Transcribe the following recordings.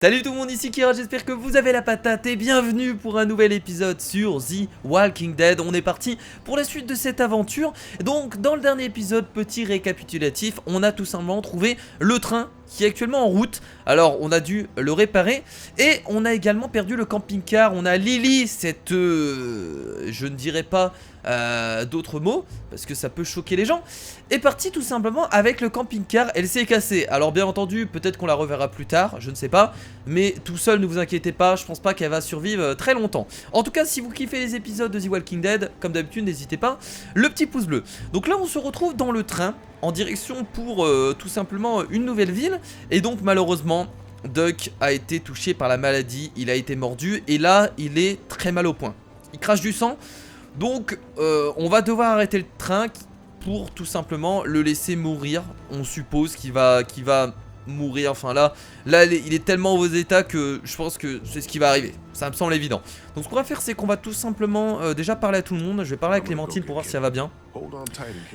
Salut tout le monde, ici Kira, j'espère que vous avez la patate et bienvenue pour un nouvel épisode sur The Walking Dead. On est parti pour la suite de cette aventure. Donc dans le dernier épisode, petit récapitulatif, on a tout simplement trouvé le train qui est actuellement en route. Alors on a dû le réparer et on a également perdu le camping-car. On a Lily, cette je ne dirais pas d'autres mots parce que ça peut choquer les gens, est partie tout simplement avec le camping-car. Elle s'est cassée. Alors bien entendu, peut-être qu'on la reverra plus tard, je ne sais pas, mais tout seul ne vous inquiétez pas, je pense pas qu'elle va survivre très longtemps. En tout cas, si vous kiffez les épisodes de The Walking Dead, comme d'habitude, n'hésitez pas, le petit pouce bleu. Donc là on se retrouve dans le train en direction pour tout simplement une nouvelle ville. Et donc malheureusement Duck a été touché par la maladie, il a été mordu et là il est très mal au point. Il crache du sang. Donc on va devoir arrêter le train pour tout simplement le laisser mourir. On suppose qu'il va mourir. Enfin là il est tellement en mauvais état que je pense que c'est ce qui va arriver. Ça me semble évident. Donc ce qu'on va faire, c'est qu'on va tout simplement déjà parler à tout le monde. Je vais parler avec Clémentine pour voir si elle va bien.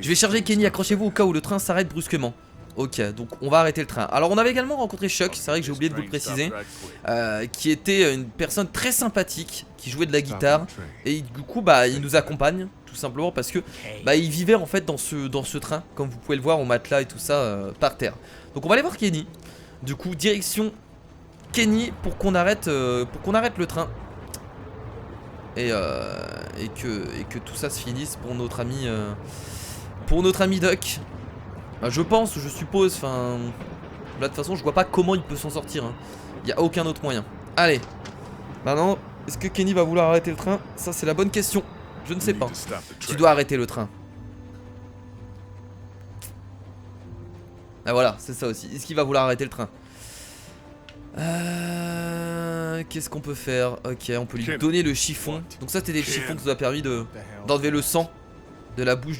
Je vais charger Kenny, accrochez-vous au cas où le train s'arrête brusquement. Ok, donc on va arrêter le train. Alors on avait également rencontré Chuck, c'est vrai que j'ai oublié de vous le préciser, qui était une personne très sympathique, qui jouait de la guitare. Et du coup bah il nous accompagne, tout simplement parce que bah il vivait en fait dans ce train, comme vous pouvez le voir au matelas et tout ça par terre. Donc on va aller voir Kenny. Du coup direction Kenny pour qu'on arrête le train. Et que tout ça se finisse pour notre ami Duck. Je pense, je suppose, enfin... Là de toute façon je vois pas comment il peut s'en sortir hein. Il n'y a aucun autre moyen. Allez. Maintenant, est-ce que Kenny va vouloir arrêter le train? Ça c'est la bonne question. Je ne sais pas. Tu dois arrêter le train. Ah voilà, c'est ça aussi. Est-ce qu'il va vouloir arrêter le train? Qu'est-ce qu'on peut faire? Ok, on peut lui donner le chiffon. Donc ça c'était des chiffons qui nous a permis d'enlever le sang de la bouche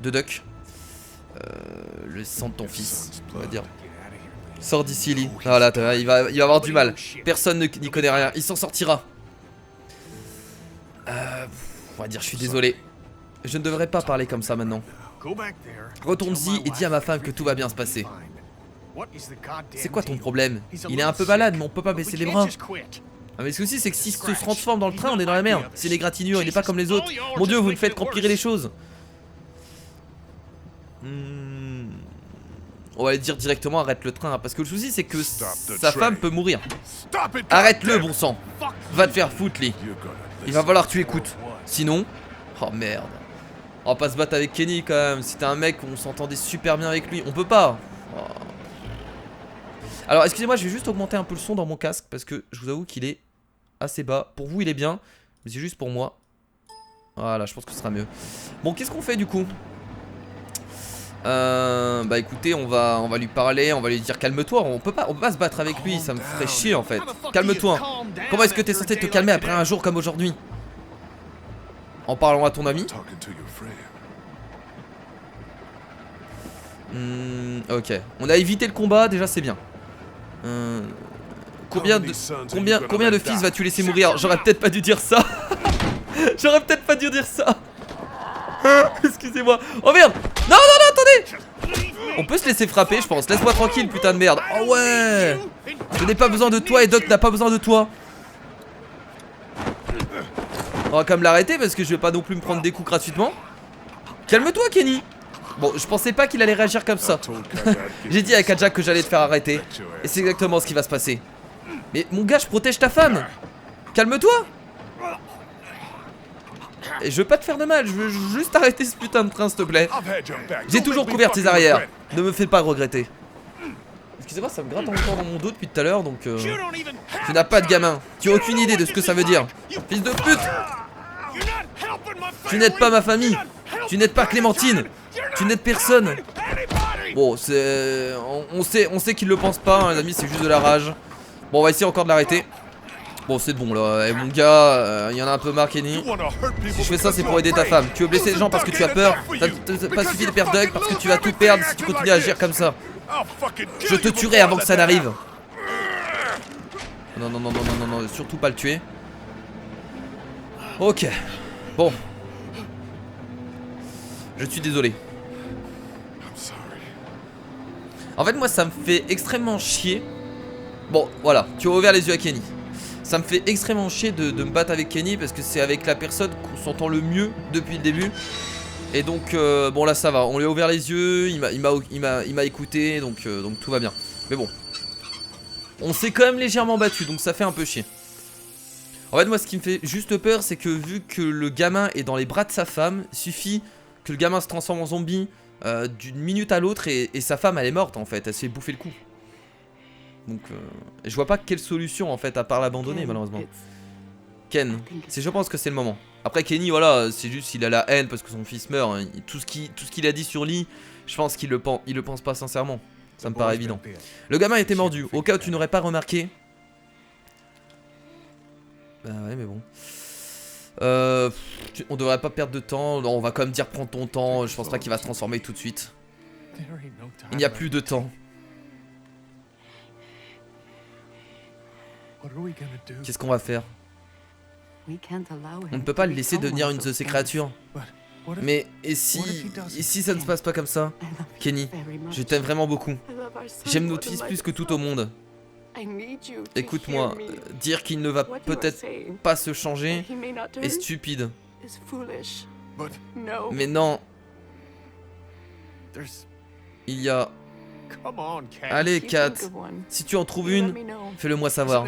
de Duck. Le sang de ton fils, on va dire. Sors d'ici, Lee. Voilà, il va avoir du mal. Personne n'y connaît rien. Il s'en sortira. On va dire, je suis désolé. Je ne devrais pas parler comme ça maintenant. Retourne-y et dis à ma femme que tout va bien se passer. C'est quoi ton problème? Il est un peu malade, mais on peut pas baisser les bras. Ah mais ce souci c'est que s'il se transforme dans le train, on est dans la merde. C'est les égratignures, il est pas comme les autres. Mon dieu, vous ne faites qu'empirer les choses. On va lui dire directement arrête le train, parce que le souci c'est que sa femme peut mourir. Arrête-le, bon sang. Va te faire foutre, Lee. Il va falloir que tu écoutes. Sinon... Oh merde. On va pas se battre avec Kenny quand même. C'était un mec où on s'entendait super bien avec lui. On peut pas. Oh. Alors excusez-moi, je vais juste augmenter un peu le son dans mon casque, parce que je vous avoue qu'il est assez bas. Pour vous il est bien, mais c'est juste pour moi. Voilà, je pense que ce sera mieux. Bon, qu'est-ce qu'on fait du coup? Bah écoutez, on va lui parler, on va lui dire calme-toi, on peut pas se battre avec lui, ça me ferait chier en fait. Calme-toi. Comment est-ce que t'es censé te calmer après un jour comme aujourd'hui? En parlant à ton ami? Ok, on a évité le combat, déjà c'est bien. Combien de fils vas-tu laisser mourir? J'aurais peut-être pas dû dire ça. J'aurais peut-être pas dû dire ça. Excusez-moi. Oh merde. Non, attendez. On peut se laisser frapper, je pense. Laisse-moi tranquille, putain de merde. Oh ouais. Je n'ai pas besoin de toi et Doc n'a pas besoin de toi. On va quand même l'arrêter parce que je vais pas non plus me prendre des coups gratuitement. Calme-toi, Kenny. Bon, je pensais pas qu'il allait réagir comme ça. J'ai dit à Kajak que j'allais te faire arrêter. Et c'est exactement ce qui va se passer. Mais mon gars, je protège ta femme. Calme-toi. Et je veux pas te faire de mal, je veux juste arrêter ce putain de train s'il te plaît. J'ai toujours couvert tes arrières. Ne me fais pas regretter. Excusez-moi, ça me gratte encore dans mon dos depuis tout à l'heure, donc tu n'as pas de gamin. Tu as aucune idée de ce que ça veut dire. Fils de pute. Tu n'aides pas ma famille. Tu n'aides pas Clémentine. Tu n'aides personne. Bon, c'est... On sait qu'il le pense pas, hein, les amis, c'est juste de la rage. Bon, on va essayer encore de l'arrêter. Bon, c'est bon là, et mon gars, il y en a un peu marre, Kenny. Si je fais ça, c'est pour aider ta femme. Tu veux blesser les gens parce que tu as peur. Ça n'a pas suffi de perdre Doug parce que tu vas tout perdre si tu continues à agir comme ça. Je te tuerai avant que ça n'arrive. Non, surtout pas le tuer. Ok. Bon. Je suis désolé. En fait, moi, ça me fait extrêmement chier Bon, voilà, tu as ouvert les yeux à Kenny. Ça me fait extrêmement chier de me battre avec Kenny parce que c'est avec la personne qu'on s'entend le mieux depuis le début. Et donc, bon là ça va, on lui a ouvert les yeux, il m'a écouté, donc tout va bien. Mais bon, on s'est quand même légèrement battu, donc ça fait un peu chier. En fait, moi ce qui me fait juste peur, c'est que vu que le gamin est dans les bras de sa femme, il suffit que le gamin se transforme en zombie d'une minute à l'autre et sa femme elle est morte en fait, elle s'est bouffer le coup. Donc je vois pas quelle solution en fait à part l'abandonner malheureusement. Ken, je pense que c'est le moment. Après Kenny voilà, c'est juste il a la haine parce que son fils meurt, hein. Tout ce qu'il a dit sur Lee, je pense qu'il le pense pas sincèrement. Ça me paraît évident. Le gamin était mordu, au cas où tu n'aurais pas remarqué. Bah ouais mais bon. On devrait pas perdre de temps, on va quand même dire prends ton temps, je pense pas qu'il va se transformer tout de suite. Il n'y a plus de temps. Qu'est-ce qu'on va faire? On ne peut pas le laisser devenir une de ces créatures. Mais et si ça ne se passe pas comme ça? Kenny, je t'aime vraiment beaucoup. J'aime notre fils plus que tout au monde. Écoute-moi, dire qu'il ne va peut-être pas se changer est stupide. Mais non. Il y a... Allez Kat, si tu en trouves une, fais-le moi savoir.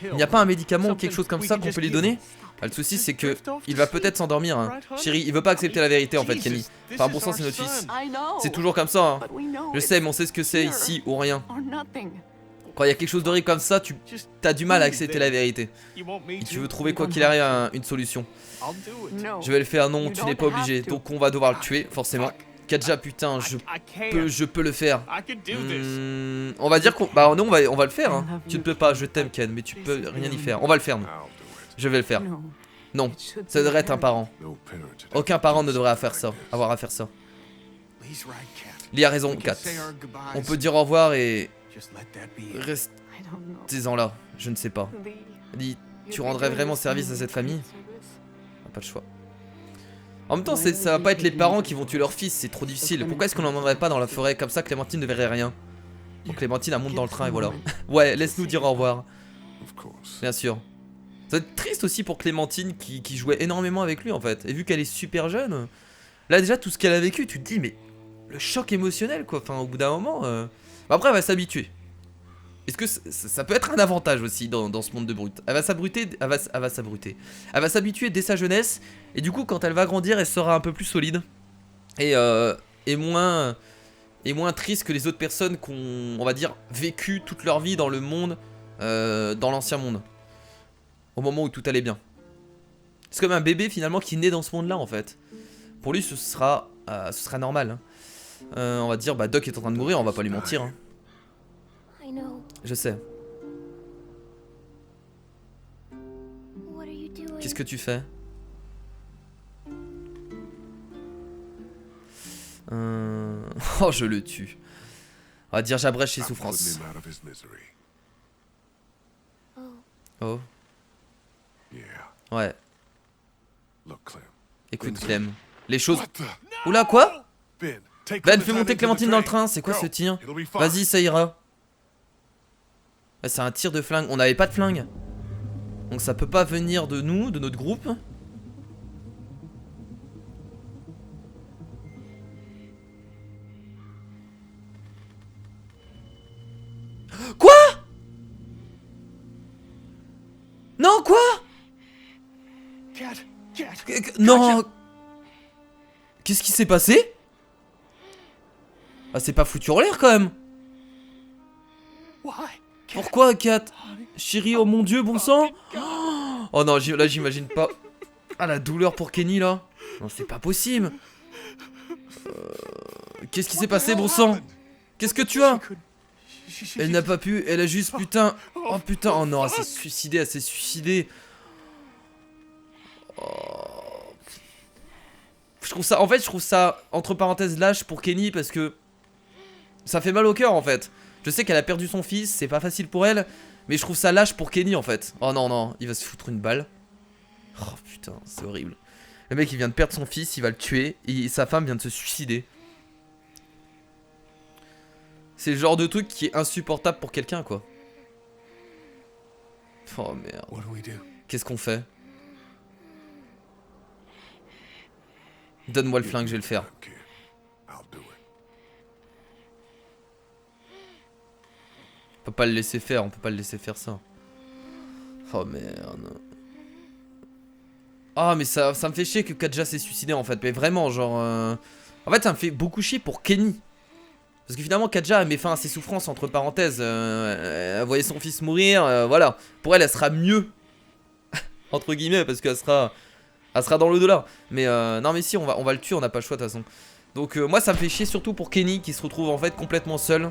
Il n'y a pas un médicament ou quelque chose comme ça qu'on peut lui donner? Le souci c'est que il va peut-être s'endormir hein. Chérie, il veut pas accepter la vérité en fait Kenny. Enfin bon sang c'est notre fils. C'est toujours comme ça hein. Je sais mais on sait ce que c'est ici ou rien. Quand il y a quelque chose d'horrible comme ça, t'as du mal à accepter la vérité. Et tu veux trouver quoi qu'il arrive une solution. Je vais le faire, non tu n'es pas obligé. Donc on va devoir le tuer forcément. Kadja putain je peux le faire. On va dire qu'on... Bah non on va le faire hein. Tu ne peux pas, je t'aime Ken, mais tu peux rien y faire. On va le faire nous. Je vais le faire. Non, ça devrait être un parent. Aucun parent ne devrait avoir à faire ça. Lee a raison, Kat. On peut dire au revoir et... Restez-en là, je ne sais pas. Lee, tu rendrais vraiment service à cette famille? Pas le choix. En même temps, ça va pas être les parents qui vont tuer leur fils, c'est trop difficile. Pourquoi est-ce qu'on l'emmènerait pas dans la forêt? Comme ça, Clémentine ne verrait rien. Donc Clémentine, elle monte dans le train et voilà. Ouais, laisse-nous dire au revoir. Bien sûr. Ça va être triste aussi pour Clémentine qui jouait énormément avec lui en fait. Et vu qu'elle est super jeune, là déjà tout ce qu'elle a vécu, tu te dis mais le choc émotionnel quoi. Enfin au bout d'un moment, après elle va s'habituer. Est-ce que ça peut être un avantage aussi dans ce monde de brut? Elle va s'abruter, elle va s'habituer dès sa jeunesse. Et du coup quand elle va grandir, elle sera un peu plus solide. Et moins triste que les autres personnes qui ont, on va dire, vécu toute leur vie dans le monde, dans l'ancien monde. Au moment où tout allait bien. C'est comme un bébé finalement qui naît dans ce monde là en fait. Pour lui ce sera normal hein. On va dire bah Doc est en train de mourir, on va pas lui mentir hein. Je sais. Qu'est-ce que tu fais? Oh je le tue. On va dire j'abrège ses souffrances. Oh. Ouais. Écoute Clem, les choses... Oula quoi? Ben fais monter Clémentine dans le train, c'est quoi ce tir? Vas-y ça ira. C'est un tir de flingue, on n'avait pas de flingue. Donc ça peut pas venir de nous, de notre groupe. Quoi? Non quoi? Non. Qu'est-ce qui s'est passé? Ah c'est pas foutu en l'air quand même. Pourquoi Kat? Chérie, oh mon dieu, bon sang. Oh non, là j'imagine pas. Ah la douleur pour Kenny là. Non c'est pas possible. Qu'est-ce qui s'est passé bon sang? Qu'est-ce que tu as? Elle n'a pas pu, elle a juste putain. Oh putain, oh non, elle s'est suicidée, Oh. Je trouve ça, en fait je trouve ça entre parenthèses lâche pour Kenny parce que ça fait mal au cœur en fait. Je sais qu'elle a perdu son fils, c'est pas facile pour elle, mais je trouve ça lâche pour Kenny en fait. Oh non non, il va se foutre une balle. Oh putain, c'est horrible. Le mec il vient de perdre son fils, il va le tuer, et sa femme vient de se suicider. C'est le genre de truc qui est insupportable pour quelqu'un quoi. Oh merde. Qu'est-ce qu'on fait? Donne-moi le flingue, je vais le faire. On peut pas le laisser faire, on peut pas le laisser faire ça. Oh merde. Ah mais ça me fait chier que Katja s'est suicidé en fait. Mais vraiment genre... En fait ça me fait beaucoup chier pour Kenny. Parce que finalement Katja met fin à ses souffrances entre parenthèses. Elle voyait son fils mourir, voilà. Pour elle, elle sera mieux. Entre guillemets, parce qu'elle sera dans l'au-delà. Mais non mais si, on va le tuer, on n'a pas le choix de toute façon. Donc moi ça me fait chier surtout pour Kenny qui se retrouve en fait complètement seul.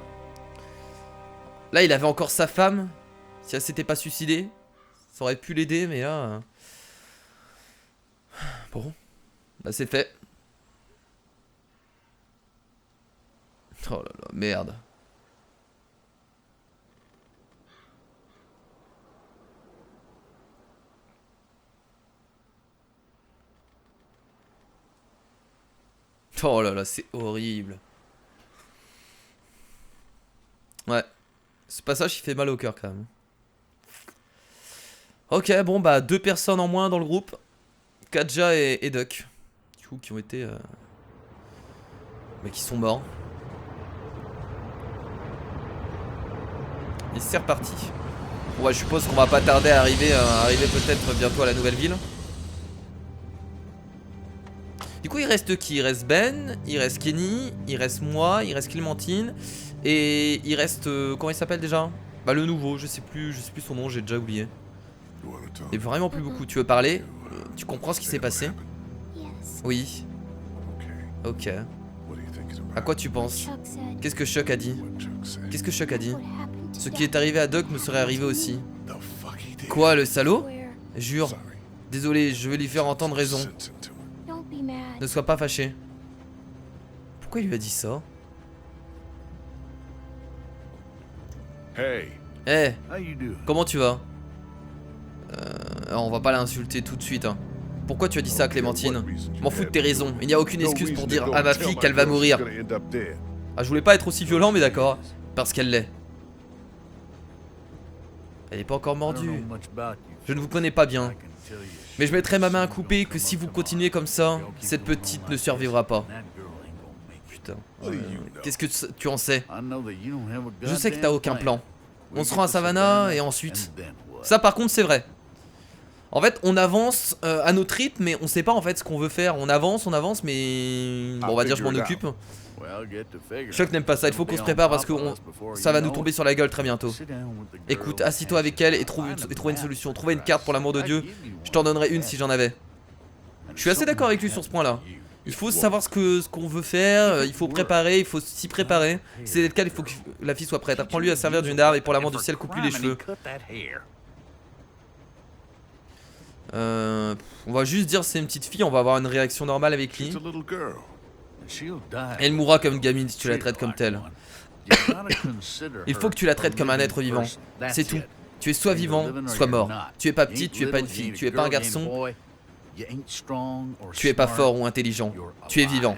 Là il avait encore sa femme. Si elle s'était pas suicidée, ça aurait pu l'aider, mais là... Bon, bah c'est fait. Oh là là, merde. Oh là là, c'est horrible. Ouais. Ce passage il fait mal au cœur quand même. Ok, bon bah 2 personnes en moins dans le groupe. Katja et Duck. Du coup qui ont été... mais qui sont morts. Et c'est reparti. Bon bah je suppose qu'on va pas tarder à arriver peut-être bientôt à la nouvelle ville. Du coup il reste qui? Il reste Ben, il reste Kenny, il reste moi, il reste Clémentine. Et il reste... comment il s'appelle déjà? Bah le nouveau, je sais plus son nom, j'ai déjà oublié. Et vraiment plus beaucoup. Tu veux parler? Tu comprends ce qui s'est passé? Oui. Ok. À quoi tu penses? Qu'est-ce que Chuck a dit? Qu'est-ce que Chuck a dit? Ce qui est arrivé à Doc me serait arrivé aussi. Quoi, le salaud? Jure. Désolé, je vais lui faire entendre raison. Ne sois pas fâché. Pourquoi il lui a dit ça? Hey, comment tu vas? On va pas l'insulter tout de suite hein. Pourquoi tu as dit ça, Clémentine? M'en fous de tes raisons, il n'y a aucune excuse pour dire à ma fille qu'elle va mourir. Ah, je voulais pas être aussi violent mais d'accord. Parce qu'elle l'est. Elle est pas encore mordue. Je ne vous connais pas bien. Mais je mettrai ma main à couper que si vous continuez comme ça, cette petite ne survivra pas. Putain. Qu'est-ce que tu en sais? Je sais que t'as aucun plan. On se rend à Savannah et ensuite... Ça par contre c'est vrai. En fait on avance à notre rythme mais on sait pas en fait ce qu'on veut faire. On avance mais... Bon on va dire je m'en occupe. Chuck n'aime pas ça, il faut qu'on se prépare parce que ça va nous tomber sur la gueule très bientôt. Écoute, assis-toi avec elle et trouve une solution. Trouve une carte pour l'amour de Dieu. Je t'en donnerai une si j'en avais. Je suis assez d'accord avec lui sur ce point là. Il faut savoir ce qu'on veut faire, il faut préparer, il faut s'y préparer. Si c'est le cas, il faut que la fille soit prête. Apprends-lui à servir d'une arme et pour l'amour du ciel, coupe-lui les cheveux. On va juste dire c'est une petite fille, on va avoir une réaction normale avec lui. Elle mourra comme une gamine si tu la traites comme telle. Il faut que tu la traites comme un être vivant. C'est tout. Tu es soit vivant, soit mort. Tu es pas petite, tu es pas une fille, tu es pas un garçon. Tu es pas fort ou intelligent. Tu es vivant.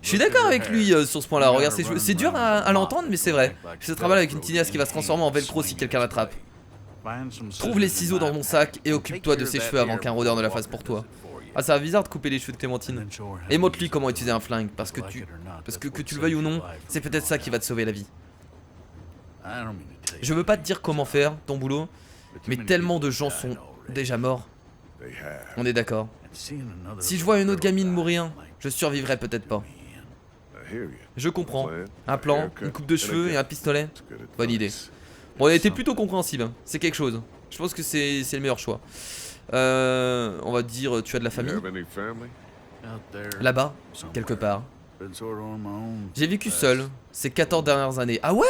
Je suis d'accord avec lui sur ce point là. Regarde, c'est dur à l'entendre mais c'est vrai. Je travaille avec une tinasse qui va se transformer en velcro si quelqu'un l'attrape. Trouve les ciseaux dans mon sac et occupe-toi de ses cheveux avant qu'un rôdeur ne la fasse pour toi. Ah, ça va bizarre de couper les cheveux de Clémentine. Et montre-lui comment utiliser un flingue, parce que que tu le veuilles ou non, c'est peut-être ça qui va te sauver la vie. Je veux pas te dire comment faire ton boulot, mais tellement de gens sont déjà morts. On est d'accord. Si je vois une autre gamine mourir, je survivrai peut-être pas. Je comprends. Un plan, une coupe de cheveux et un pistolet. Bonne idée. Bon, on a été plutôt compréhensible, hein. C'est quelque chose. Je pense que c'est le meilleur choix. On va dire, tu as de la famille? Là-bas, quelque part. J'ai vécu seul ces 14 dernières années. Ah ouais?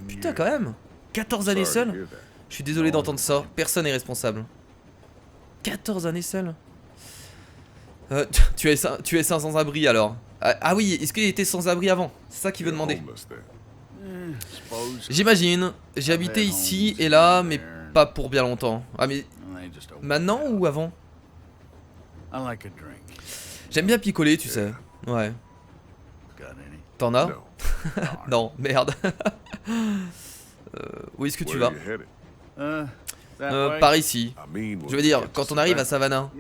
Putain quand même. 14 années seul? Je suis désolé d'entendre ça, personne n'est responsable. 14 années seul? Tu es sans abri alors. Ah oui, est-ce qu'il était sans abri avant? C'est ça qu'il veut demander. J'imagine, j'ai habité ici et là, mais pas pour bien longtemps. Ah mais... Maintenant ou avant? J'aime bien picoler, tu sais. Ouais. T'en as? Non, merde. Où est-ce que tu vas? Par ici. Je veux dire, quand on arrive à Savannah,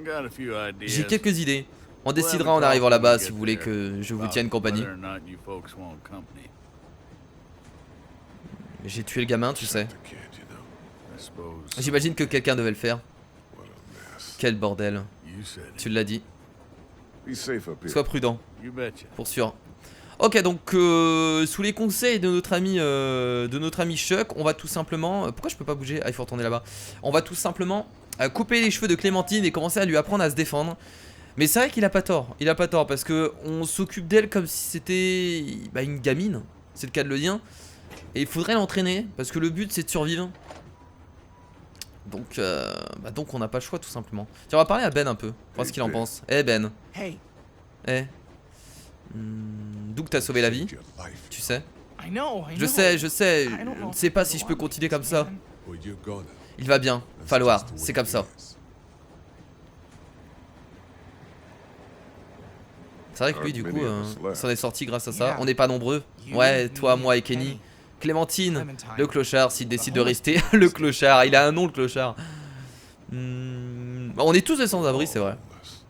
j'ai quelques idées. On décidera en arrivant là-bas si vous voulez que je vous tienne compagnie. J'ai tué le gamin, tu sais. J'imagine que quelqu'un devait le faire. Quel bordel. Tu l'as dit. Sois prudent. Pour sûr. Ok, donc sous les conseils de notre ami Chuck, on va tout simplement... pourquoi je peux pas bouger? Ah, il faut retourner là-bas. On va tout simplement couper les cheveux de Clémentine et commencer à lui apprendre à se défendre. Mais c'est vrai qu'il a pas tort. Il a pas tort parce que on s'occupe d'elle comme si c'était une gamine. C'est le cas de le dire. Et il faudrait l'entraîner parce que le but c'est de survivre. Donc, donc on n'a pas le choix tout simplement. Tiens, on va parler à Ben un peu. Voir ce qu'il en pense. Eh Ben. D'où que t'as sauvé la vie? Tu sais? Je sais. Je ne sais pas si je peux continuer comme ça. Il va bien. Falloir. C'est comme ça. C'est vrai que lui, du coup, s'en est sorti grâce à ça. On n'est pas nombreux. Ouais, toi, moi et Kenny. Clémentine, le clochard, s'il décide de rester. Le clochard, il a un nom, le clochard. On est tous des sans-abri, c'est vrai.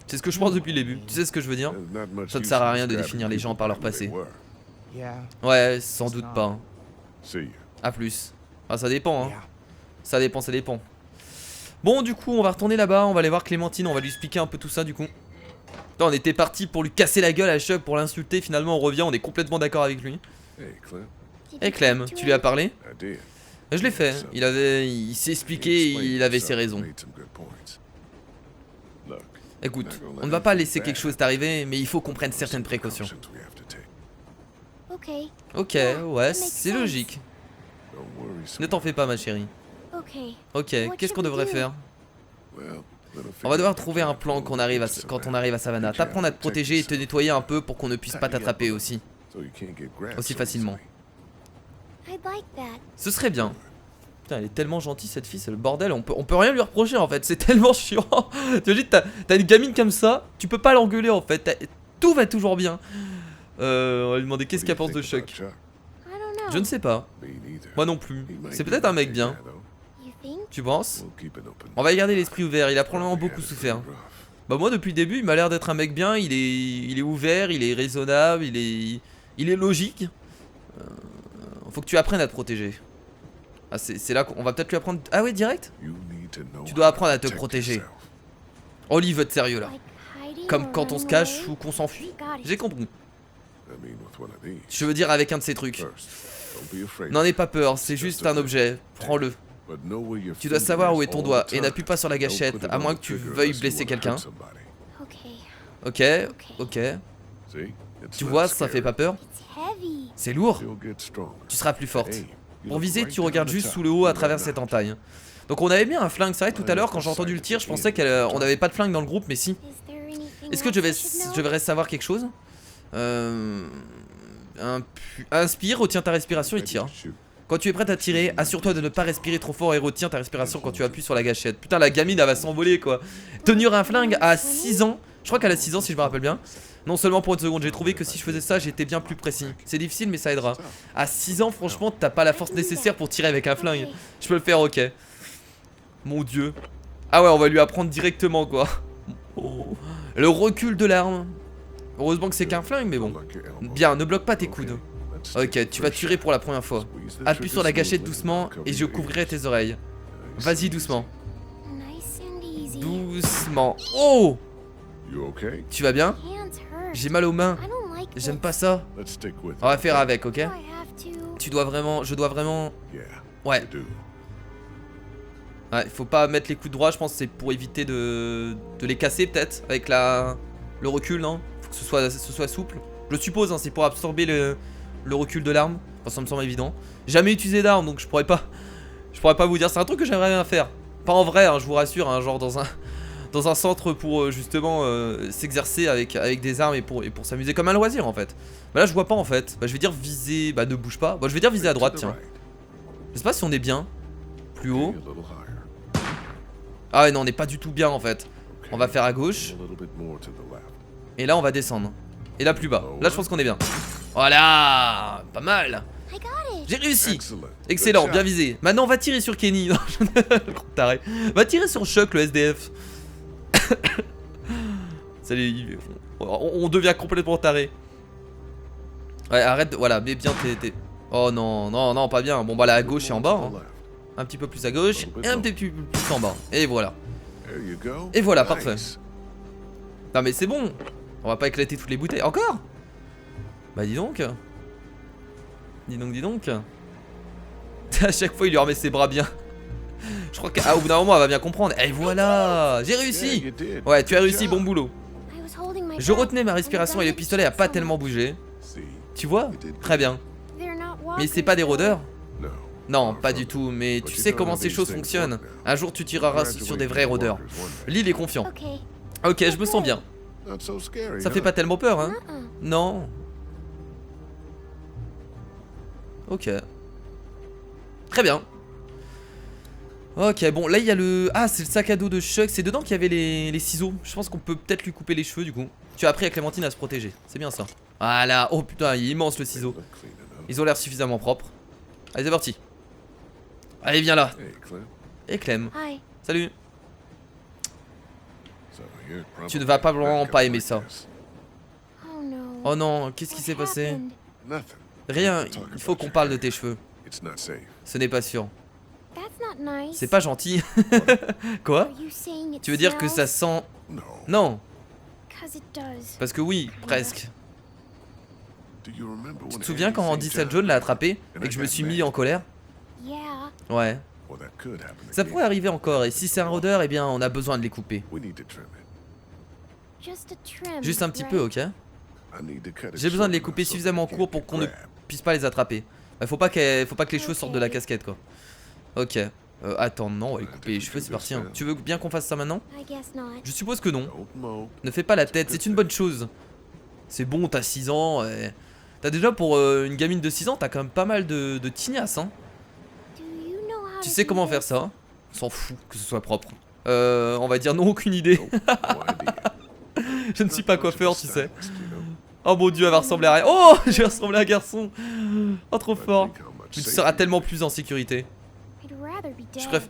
C'est ce que je pense depuis le début. Tu sais ce que je veux dire? Ça ne sert à rien de définir les gens par leur passé. Ouais, sans doute pas. A plus. Ah, ça dépend, hein. Ça dépend. Bon, du coup, on va retourner là-bas. On va aller voir Clémentine. On va lui expliquer un peu tout ça, du coup. Là, on était parti pour lui casser la gueule à Chuck, pour l'insulter. Finalement, on revient. On est complètement d'accord avec lui. Et Clem, tu lui as parlé? Je l'ai fait. Il s'est expliqué. Il avait ses raisons. Écoute, on ne va pas laisser quelque chose t'arriver, mais il faut qu'on prenne certaines précautions. Ok, ouais, c'est logique. Ne t'en fais pas, ma chérie. Ok, qu'est-ce qu'on devrait faire? On va devoir trouver un plan quand on arrive à Savannah. T'apprendre à te protéger et te nettoyer un peu pour qu'on ne puisse pas t'attraper aussi facilement. Ce serait bien. Putain, elle est tellement gentille cette fille, c'est le bordel, on peut rien lui reprocher en fait, c'est tellement chiant. T'imagines, t'as une gamine comme ça, tu peux pas l'engueuler en fait, tout va toujours bien. On va lui demander qu'est-ce qu'elle pense de Chuck. Je ne sais pas, moi non plus, c'est peut-être un mec bien. Tu penses? On va y garder l'esprit ouvert, il a probablement beaucoup souffert. Bah moi depuis le début, il m'a l'air d'être un mec bien, il est ouvert, il est raisonnable, il est logique. Faut que tu apprennes à te protéger. Ah, c'est là qu'on va peut-être lui apprendre... Ah ouais, direct? Tu dois apprendre à te protéger. Oli veut être sérieux là. Comme quand on se cache ou qu'on s'enfuit. J'ai compris. Je veux dire avec un de ces trucs. N'en aie pas peur, c'est juste un objet. Prends-le. Tu dois savoir où est ton doigt et n'appuie pas sur la gâchette, à moins que tu veuilles blesser quelqu'un. Ok. Tu vois, ça fait pas peur? C'est lourd. Tu seras plus forte. Pour viser, tu regardes juste sous le haut à travers cette entaille. Donc on avait bien un flingue, c'est vrai tout à l'heure quand j'ai entendu le tir, je pensais qu'on n'avait pas de flingue dans le groupe, mais si. Est-ce que je devrais savoir quelque chose? Inspire, retiens ta respiration et tire. Quand tu es prête à tirer, assure-toi de ne pas respirer trop fort et retiens ta respiration quand tu appuies sur la gâchette. Putain, la gamine elle va s'envoler quoi. Tenir un flingue à 6 ans, je crois qu'elle a 6 ans si je me rappelle bien. Non seulement pour une seconde, j'ai trouvé que si je faisais ça, j'étais bien plus précis. C'est difficile mais ça aidera. À 6 ans, franchement, t'as pas la force nécessaire pour tirer avec un flingue. Je peux le faire, ok. Mon dieu. Ah ouais, on va lui apprendre directement quoi. Oh. Le recul de l'arme. Heureusement que c'est qu'un flingue, mais bon. Bien, ne bloque pas tes coudes. Ok, tu vas tirer pour la première fois. Appuie sur la gâchette doucement et je couvrirai tes oreilles. Vas-y doucement. Doucement. Oh! Tu vas bien? J'ai mal aux mains. J'aime pas ça. On va faire avec, ok? Je dois vraiment... Ouais. Ouais, faut pas mettre les coups droits, je pense que c'est pour éviter de les casser peut-être. Avec le recul, non? Faut que ce soit souple. Je suppose, hein, c'est pour absorber le recul de l'arme. Enfin, ça me semble évident. Jamais utilisé d'arme, donc je pourrais pas vous dire. C'est un truc que j'aimerais bien faire. Pas en vrai, hein, je vous rassure, hein, genre dans un centre pour justement s'exercer avec des armes et pour s'amuser comme un loisir en fait. Bah là je vois pas en fait. Bah je vais dire viser, bah ne bouge pas. Bah je vais dire viser à droite tiens. Je sais pas si on est bien. Plus haut. Ah ouais non on n'est pas du tout bien en fait. On va faire à gauche. Et là on va descendre. Et là plus bas. Là je pense qu'on est bien. Voilà. Pas mal. J'ai réussi. Excellent, bien visé. Maintenant on va tirer sur Kenny. Non, le gros taré. Va tirer sur Chuck, le SDF. Salut, on devient complètement taré. Ouais, arrête, voilà, mais bien t'es... Oh non, non, non, pas bien. Bon bah là à gauche et en bas, hein. Un petit peu plus à gauche et un petit peu plus en bas. Et voilà. Et voilà, parfait. Non mais c'est bon. On va pas éclater toutes les bouteilles. Encore? Bah dis donc. Dis donc, dis donc. À chaque fois il lui remet ses bras bien. Je crois qu'au bout d'un moment elle va bien comprendre. Et voilà, j'ai réussi. Ouais, tu as réussi, bon boulot. Je retenais ma respiration et le pistolet a pas tellement bougé. Tu vois? Très bien. Mais c'est pas des rôdeurs? Non, pas du tout, mais tu sais comment ces choses fonctionnent. Un jour tu tireras sur des vrais rôdeurs. Lil est confiant. Ok, je me sens bien. Ça fait pas tellement peur, hein? Non. Ok. Très bien. Ok, bon, là il y a le... Ah, c'est le sac à dos de Chuck. C'est dedans qu'il y avait les ciseaux. Je pense qu'on peut peut-être lui couper les cheveux du coup. Tu as appris à Clémentine à se protéger. C'est bien ça. Voilà. Oh putain, il est immense le ciseau. Ils ont l'air suffisamment propres. Allez, c'est parti. Allez, viens là. Et Clem. Salut. Tu ne vas pas vraiment pas aimer ça. Oh non, qu'est-ce qui s'est passé? Rien, il faut qu'on parle de tes cheveux. Ce n'est pas sûr. C'est pas gentil. Quoi? Tu veux dire que ça sent... Non. Parce que oui, presque. Tu te souviens quand Andy John l'a attrapé et que je me suis mis en colère? Ouais. Ça pourrait arriver encore, et si c'est un rôdeur, eh bien on a besoin de les couper. Juste un petit peu, ok? J'ai besoin de les couper suffisamment court pour qu'on ne puisse pas les attraper. Faut pas que les cheveux sortent de la casquette, quoi. Ok. Attends, non, on va lui couper les cheveux, c'est parti. Hein. Tu veux bien qu'on fasse ça maintenant? Je suppose que non. Ne fais pas la tête, c'est une bonne chose. C'est bon, t'as 6 ans. T'as déjà pour une gamine de 6 ans, t'as quand même pas mal de tignasse, hein. Tu sais comment faire ça? On s'en fout que ce soit propre. On va dire non, aucune idée. Je ne suis pas coiffeur, tu sais. Oh mon dieu, elle va ressembler à rien. Oh, je vais ressembler à un garçon. Oh, trop fort. Tu seras tellement plus en sécurité.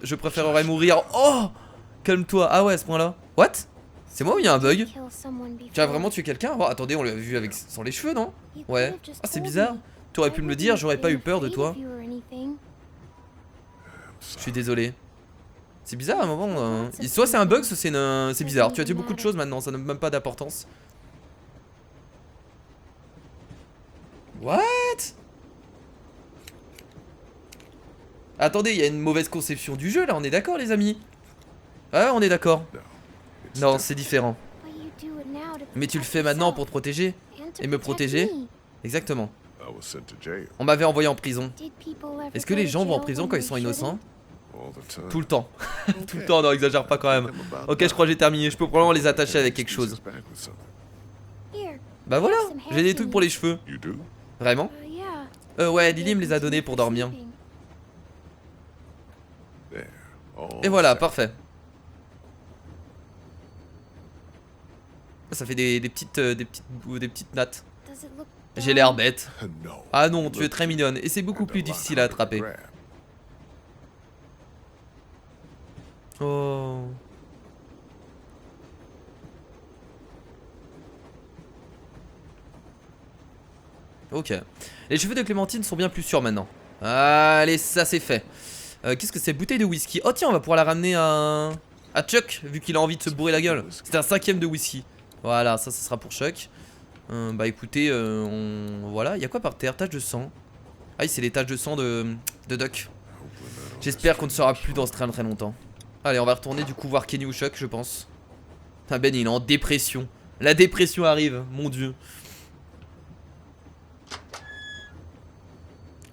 Je préférerais mourir. Oh, calme-toi. Ah ouais, à ce point-là. What? C'est moi ou il y a un bug? Tu as vraiment tué quelqu'un? Oh, attendez, on l'a vu avec sans les cheveux, non? Ouais. Ah, c'est bizarre. Tu aurais pu me le dire, j'aurais pas eu peur de toi. Je suis désolé. C'est bizarre à un moment. Soit c'est un bug, soit c'est bizarre. Tu as tué beaucoup de choses maintenant, ça n'a même pas d'importance. What? Attendez, il y a une mauvaise conception du jeu là, on est d'accord les amis? Ah, on est d'accord. Non, c'est différent. Mais tu le fais maintenant pour te protéger. Et me protéger. Exactement. On m'avait envoyé en prison. Est-ce que les gens vont en prison quand ils sont innocents? Tout le temps. Tout le temps, non, exagère pas quand même. Ok, je crois que j'ai terminé. Je peux probablement les attacher avec quelque chose. Bah voilà, j'ai des trucs pour les cheveux. Vraiment? Ouais, Lily me les a donnés pour dormir. Et voilà, parfait. Ça fait des petites nattes. J'ai l'air bête. Ah non, tu es très mignonne et c'est beaucoup plus difficile à attraper. Oh. Ok. Les cheveux de Clémentine sont bien plus sûrs maintenant. Allez, ça c'est fait. Qu'est-ce que c'est? Bouteille de whisky. Oh tiens, on va pouvoir la ramener à Chuck, vu qu'il a envie de se bourrer la gueule. C'est un 5ème de whisky. Voilà, ça sera pour Chuck. Bah écoutez, voilà, il y a quoi par terre? Tache de sang. Ah, c'est les taches de sang de Duck. J'espère qu'on ne sera plus dans ce train très longtemps. Allez, on va retourner du coup voir Kenny ou Chuck, je pense. Ah, Ben, il est en dépression. La dépression arrive, mon dieu.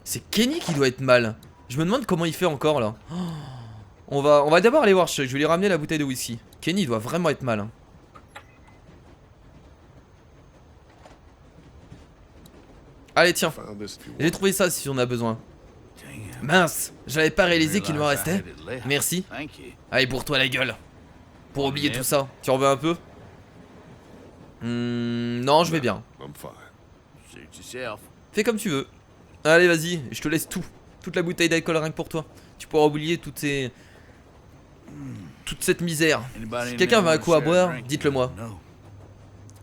C'est Kenny qui doit être mal. Je me demande comment il fait encore là. Oh. On va d'abord aller voir Chuck. Je vais lui ramener la bouteille de whisky. Kenny doit vraiment être mal. Hein. Allez, tiens. J'ai trouvé ça si on a besoin. Mince, j'avais pas réalisé qu'il m'en restait. Merci. Allez, pour toi la gueule. Pour oublier tout ça. Tu en veux un peu? Non, je vais bien. Fais comme tu veux. Allez, vas-y, je te laisse tout. Toute la bouteille d'alcool rien que pour toi. Tu pourras oublier toute cette misère. Si quelqu'un veut un coup à boire, dites-le moi.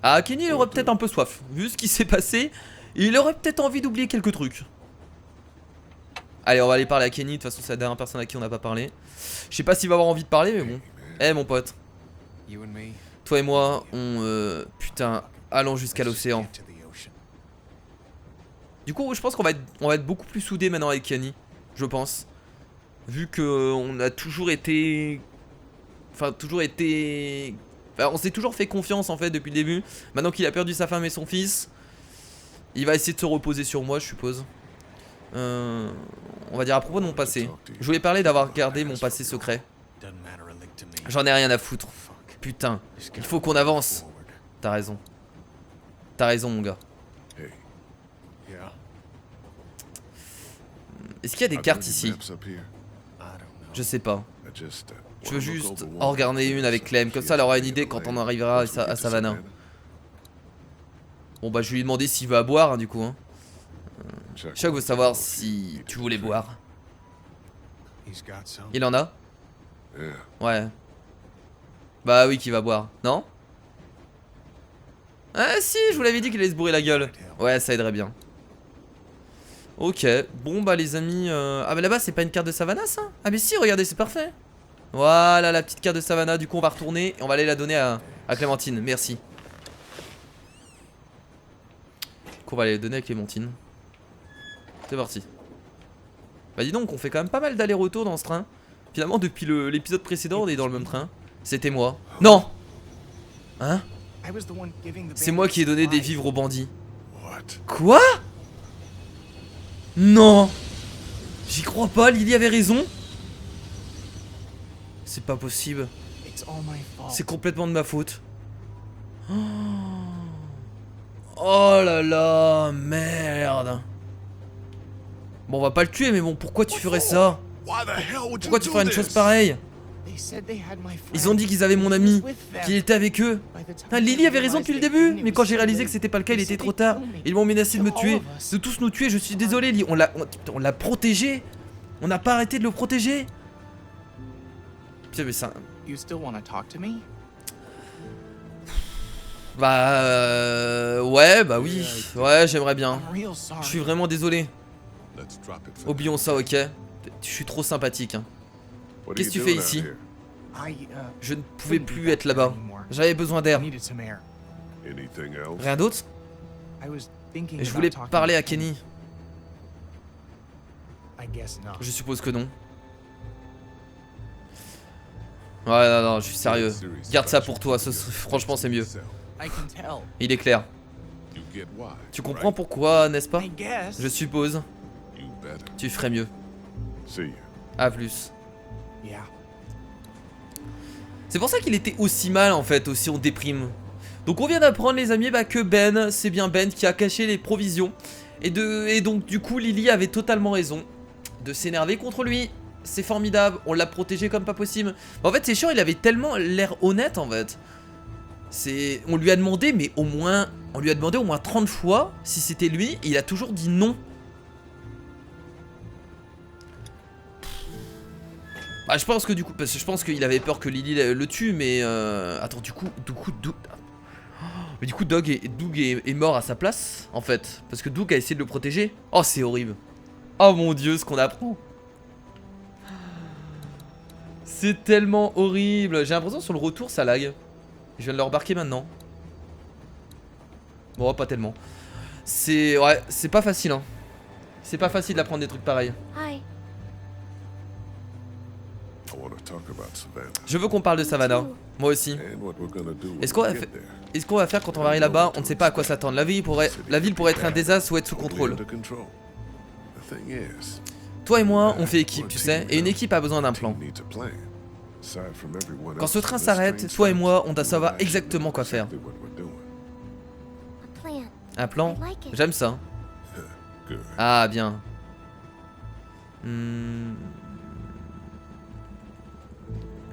Ah, Kenny, il aurait peut-être un peu soif. Vu ce qui s'est passé, il aurait peut-être envie d'oublier quelques trucs. Allez, on va aller parler à Kenny. De toute façon, c'est la dernière personne à qui on n'a pas parlé. Je sais pas s'il va avoir envie de parler, mais bon. Eh, mon pote. Toi et moi, putain, allons jusqu'à l'océan. Du coup, je pense qu'on va être beaucoup plus soudés maintenant avec Kenny. Je pense. Vu que on a toujours été... Enfin, on s'est toujours fait confiance en fait depuis le début. Maintenant qu'il a perdu sa femme et son fils, il va essayer de se reposer sur moi, je suppose. On va dire à propos de mon passé. Je voulais parler d'avoir gardé mon passé secret. J'en ai rien à foutre. Putain, il faut qu'on avance. T'as raison. T'as raison, mon gars. Est-ce qu'il y a des cartes ici? Je sais pas. Je veux juste en regarder une avec Clem. Comme ça, elle aura une idée quand on arrivera à Savannah. Bon, bah, je vais lui demander s'il veut à boire, hein, du coup. Hein. Chuck veut savoir si tu voulais boire. Il en a? Ouais. Bah oui, qu'il va boire. Non? Ah si, je vous l'avais dit qu'il allait se bourrer la gueule. Ouais, ça aiderait bien. Ok, bon bah les amis, ah bah là-bas c'est pas une carte de Savannah ça? Ah mais si, regardez, c'est parfait. Voilà la petite carte de Savannah, du coup on va retourner et on va aller la donner à Clémentine, merci. Du coup on va aller la donner à Clémentine. C'est parti. Bah dis donc, on fait quand même pas mal d'allers-retours dans ce train. Finalement depuis l'épisode précédent on est dans le même train. C'était moi. Non! Hein? C'est moi qui ai donné des vivres aux bandits. Quoi? Non! J'y crois pas, Lily avait raison. C'est pas possible. C'est complètement de ma faute. Oh là là, merde. Bon, on va pas le tuer, mais bon, pourquoi tu ferais ça? Pourquoi tu ferais une chose pareille? Ils ont dit qu'ils avaient mon ami, qu'il était avec eux. Ah, Lily avait raison depuis le début, mais quand j'ai réalisé que c'était pas le cas, il était trop tard. Ils m'ont menacé de me tuer, de tous nous tuer. Je suis désolé, Lily. On l'a protégé. On n'a pas arrêté de le protéger. Putain, mais ça... Bah... ouais, bah oui. Ouais, j'aimerais bien. Je suis vraiment désolé. Oublions ça, ok? Je suis trop sympathique, hein. Qu'est-ce que tu fais ici? Je ne pouvais plus être là-bas. J'avais besoin d'air. Rien d'autre? Et je voulais parler à Kenny. Je suppose que non. Ouais, non, non, je suis sérieux. Garde ça pour toi, franchement c'est mieux. Il est clair. Tu comprends pourquoi, n'est-ce pas? Je suppose. Tu ferais mieux. À plus. C'est pour ça qu'il était aussi mal en fait, aussi en déprime. Donc on vient d'apprendre les amis que Ben, c'est bien Ben qui a caché les provisions. Et donc du coup Lily avait totalement raison de s'énerver contre lui. C'est formidable, on l'a protégé comme pas possible. En fait c'est sûr, il avait tellement l'air honnête en fait. On lui a demandé mais au moins, on lui a demandé au moins 30 fois si c'était lui et il a toujours dit non. Bah je pense que du coup, parce que je pense qu'il avait peur que Lily le tue, mais attends, du coup, mais du coup Doug est mort à sa place, en fait, parce que Doug a essayé de le protéger. Oh c'est horrible. Oh mon dieu, ce qu'on apprend. C'est tellement horrible. J'ai l'impression sur le retour ça lag. Je viens de le remarquer maintenant. Bon, pas tellement. Ouais, c'est pas facile hein. C'est pas facile d'apprendre des trucs pareils. Je veux qu'on parle de Savannah. Moi aussi. Est-ce qu'on va faire quand on va arriver là-bas? On ne sait pas à quoi s'attendre. La ville pourrait être un désastre ou être sous contrôle. Toi et moi, on fait équipe, tu sais. Et une équipe a besoin d'un plan. Quand ce train s'arrête, toi et moi, on doit savoir exactement quoi faire. Un plan? J'aime ça. Ah, bien.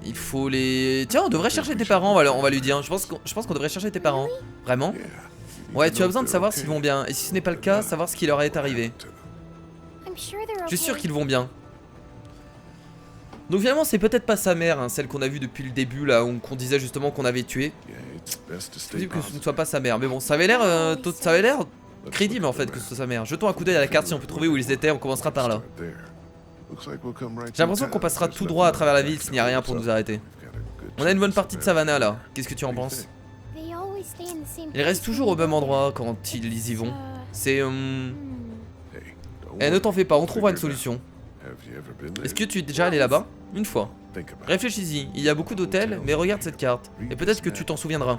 Il faut les... Tiens, on devrait chercher tes parents, on va lui dire. Je pense qu'on devrait chercher tes parents. Vraiment? Ouais, tu as besoin de savoir s'ils vont bien. Et si ce n'est pas le cas, savoir ce qui leur est arrivé. Je suis sûr qu'ils vont bien. Donc finalement c'est peut-être pas sa mère, hein, celle qu'on a vue depuis le début là, qu'on disait justement qu'on avait tué. C'est possible que ce ne soit pas sa mère, mais bon, ça avait l'air crédible en fait que ce soit sa mère. Jetons un coup d'œil à la carte si on peut trouver où ils étaient, on commencera par là. J'ai l'impression qu'on passera tout droit à travers la ville s'il n'y a rien pour nous arrêter. On a une bonne partie de Savannah là, qu'est-ce que tu en penses? Ils restent toujours au même endroit quand ils y vont. C'est... Eh, ne t'en fais pas, on trouvera une solution. Est-ce que tu es déjà allé là-bas? Une fois. Réfléchis-y, il y a beaucoup d'hôtels, mais regarde cette carte. Et peut-être que tu t'en souviendras.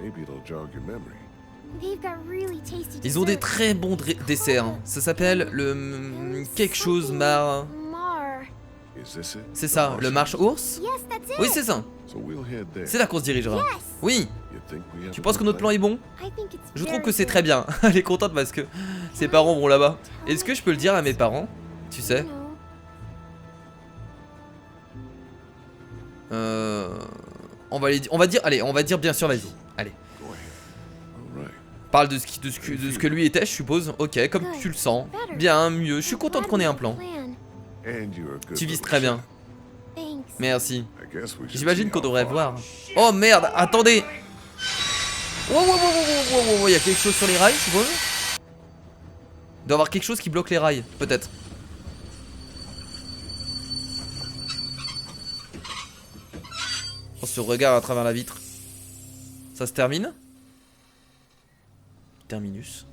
Ils ont des très bons desserts. Ça s'appelle le... quelque chose mar... C'est ça, le marche ours? Oui, c'est ça. C'est là qu'on se dirigera. Oui. Tu penses que notre plan est bon? Je trouve que c'est très bien. Elle est contente parce que ses parents vont là-bas. Est-ce que je peux le dire à mes parents? Tu sais? On va dire bien sûr la vie. Allez. Parle de ce que lui était, je suppose. Ok, comme tu le sens. Bien, mieux. Je suis contente qu'on ait un plan. Tu vises très bien. Merci. J'imagine qu'on devrait voir. Oh merde, attendez. Wow, il y a quelque chose sur les rails, je suppose. Il doit y avoir quelque chose qui bloque les rails, peut-être. On se regarde à travers la vitre. Ça se termine? Terminus.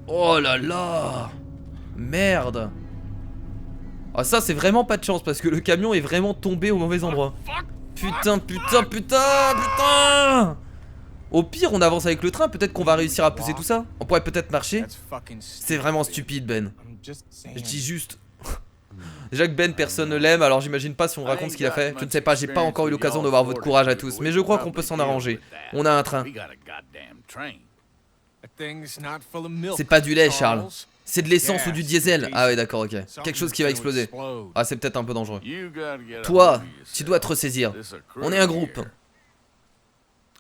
Oh là là! Merde! Ah ça c'est vraiment pas de chance parce que le camion est vraiment tombé au mauvais endroit. Putain. Au pire on avance avec le train, peut-être qu'on va réussir à pousser tout ça. On pourrait peut-être marcher. C'est vraiment stupide Ben. Je dis juste. Déjà que Ben personne ne l'aime, alors j'imagine pas si on raconte ce qu'il a fait. Je ne sais pas, j'ai pas encore eu l'occasion de voir votre courage à tous. Mais je crois qu'on peut s'en arranger. On a un train. C'est pas du lait Charles. C'est de l'essence ou du diesel. Ah ouais d'accord, ok. Quelque chose qui va exploser. Ah c'est peut-être un peu dangereux. Toi, tu dois te ressaisir. On est un groupe.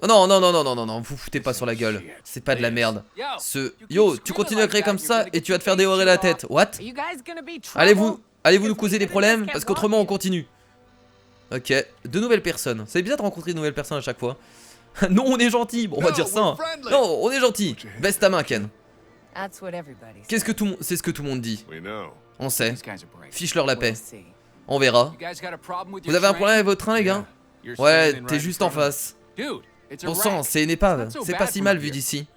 Oh non, vous foutez pas sur la gueule. C'est pas de la merde. Yo, tu continues à créer comme ça et tu vas te faire dévorer la tête. What? Allez-vous nous causer des problèmes? Parce qu'autrement on continue. Ok, de nouvelles personnes. C'est bizarre de rencontrer de nouvelles personnes à chaque fois. Non, on est gentil. Bon, on va dire ça. Hein. Non, on est gentil. Baisse ta main, Ken. Qu'est-ce que tout le monde... C'est ce que tout le monde dit. On sait. Fiche-leur la paix. On verra. Vous avez un problème avec votre train, les gars? Ouais, t'es juste en face. Bon sang, c'est une épave. C'est pas si mal vu d'ici.